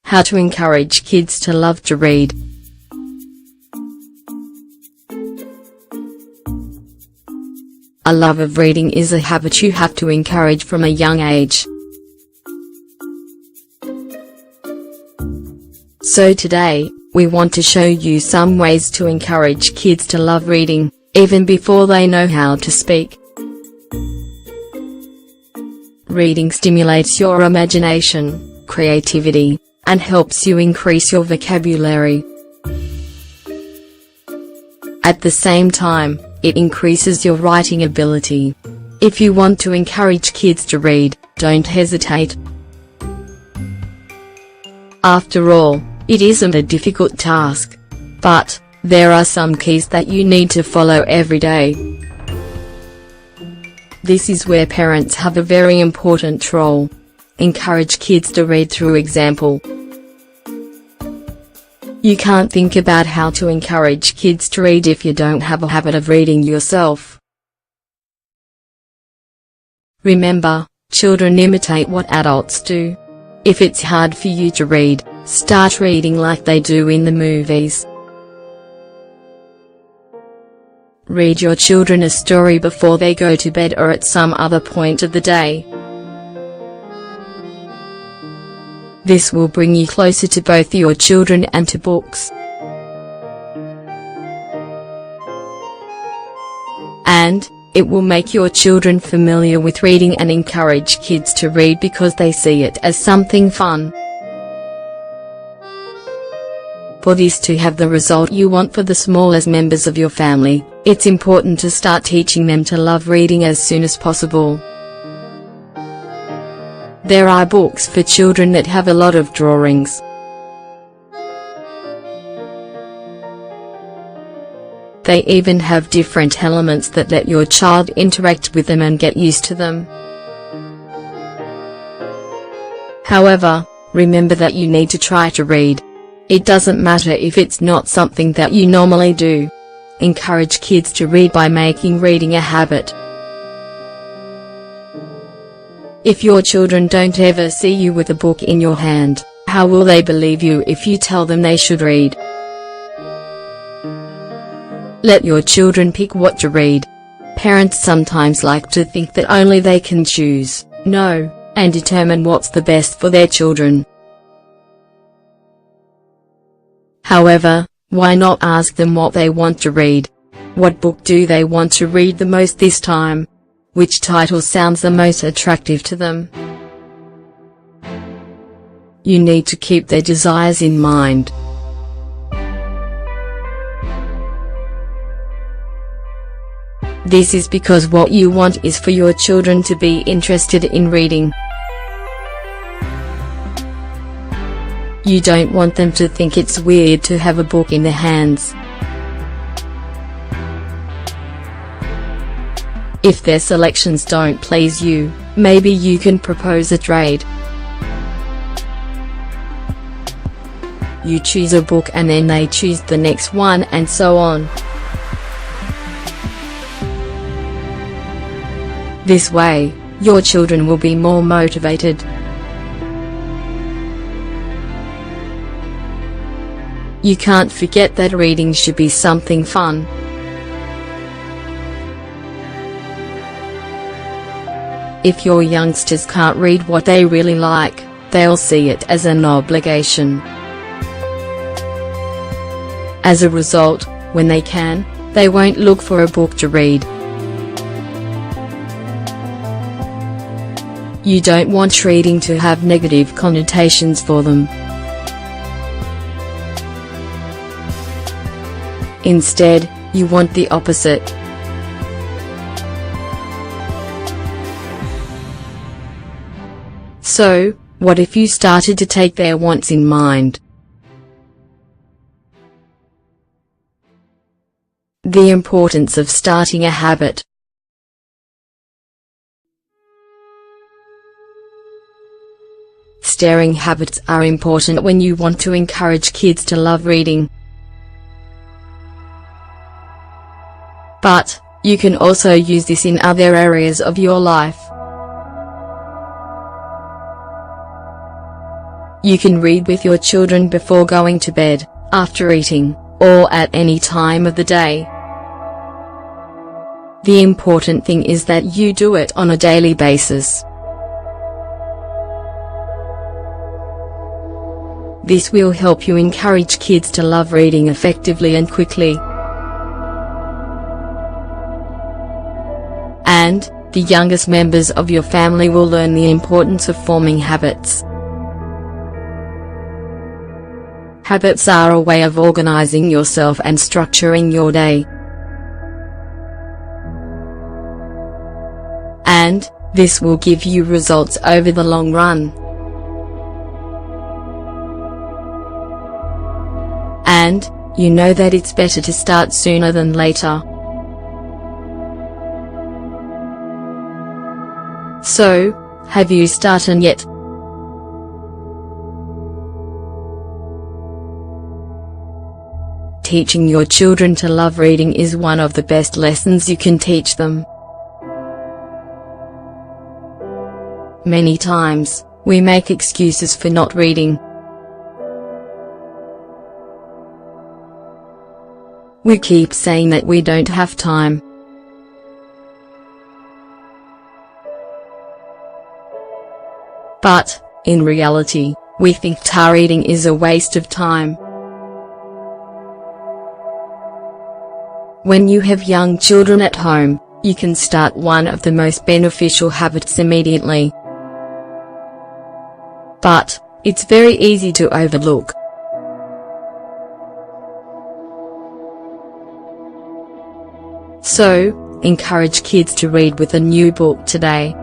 How to encourage kids to love to read. A love of reading is a habit you have to encourage from a young age. So today, we want to show you some ways to encourage kids to love reading, even before they know how to speak. Reading stimulates your imagination, creativity, and helps you increase your vocabulary. At the same time, it increases your writing ability. If you want to encourage kids to read, don't hesitate. After all, it isn't a difficult task. But, there are some keys that you need to follow every day. This is where parents have a very important role. Encourage kids to read through example. You can't think about how to encourage kids to read if you don't have a habit of reading yourself. Remember, children imitate what adults do. If it's hard for you to read, start reading like they do in the movies. Read your children a story before they go to bed or at some other point of the day. This will bring you closer to both your children and to books. And, it will make your children familiar with reading and encourage kids to read because they see it as something fun. For this to have the result you want for the smallest members of your family, it's important to start teaching them to love reading as soon as possible. There are books for children that have a lot of drawings. They even have different elements that let your child interact with them and get used to them. However, remember that you need to try to read. It doesn't matter if it's not something that you normally do. Encourage kids to read by making reading a habit. If your children don't ever see you with a book in your hand, how will they believe you if you tell them they should read? Let your children pick what to read. Parents sometimes like to think that only they can choose, know, and determine what's the best for their children. However, why not ask them what they want to read? What book do they want to read the most this time? Which title sounds the most attractive to them? You need to keep their desires in mind. This is because what you want is for your children to be interested in reading. You don't want them to think it's weird to have a book in their hands. If their selections don't please you, maybe you can propose a trade. You choose a book and then they choose the next one and so on. This way, your children will be more motivated. You can't forget that reading should be something fun. If your youngsters can't read what they really like, they'll see it as an obligation. As a result, when they can, they won't look for a book to read. You don't want reading to have negative connotations for them. Instead, you want the opposite. So, what if you started to take their wants in mind? The importance of starting a habit. Staring habits are important when you want to encourage kids to love reading. But, you can also use this in other areas of your life. You can read with your children before going to bed, after eating, or at any time of the day. The important thing is that you do it on a daily basis. This will help you encourage kids to love reading effectively and quickly. And, the youngest members of your family will learn the importance of forming habits. Habits are a way of organizing yourself and structuring your day. And, this will give you results over the long run. And, you know that it's better to start sooner than later. So, have you started yet? Teaching your children to love reading is one of the best lessons you can teach them. Many times, we make excuses for not reading. We keep saying that we don't have time. But, in reality, we think reading is a waste of time. When you have young children at home, you can start one of the most beneficial habits immediately. But, it's very easy to overlook. So, encourage kids to read with a new book today.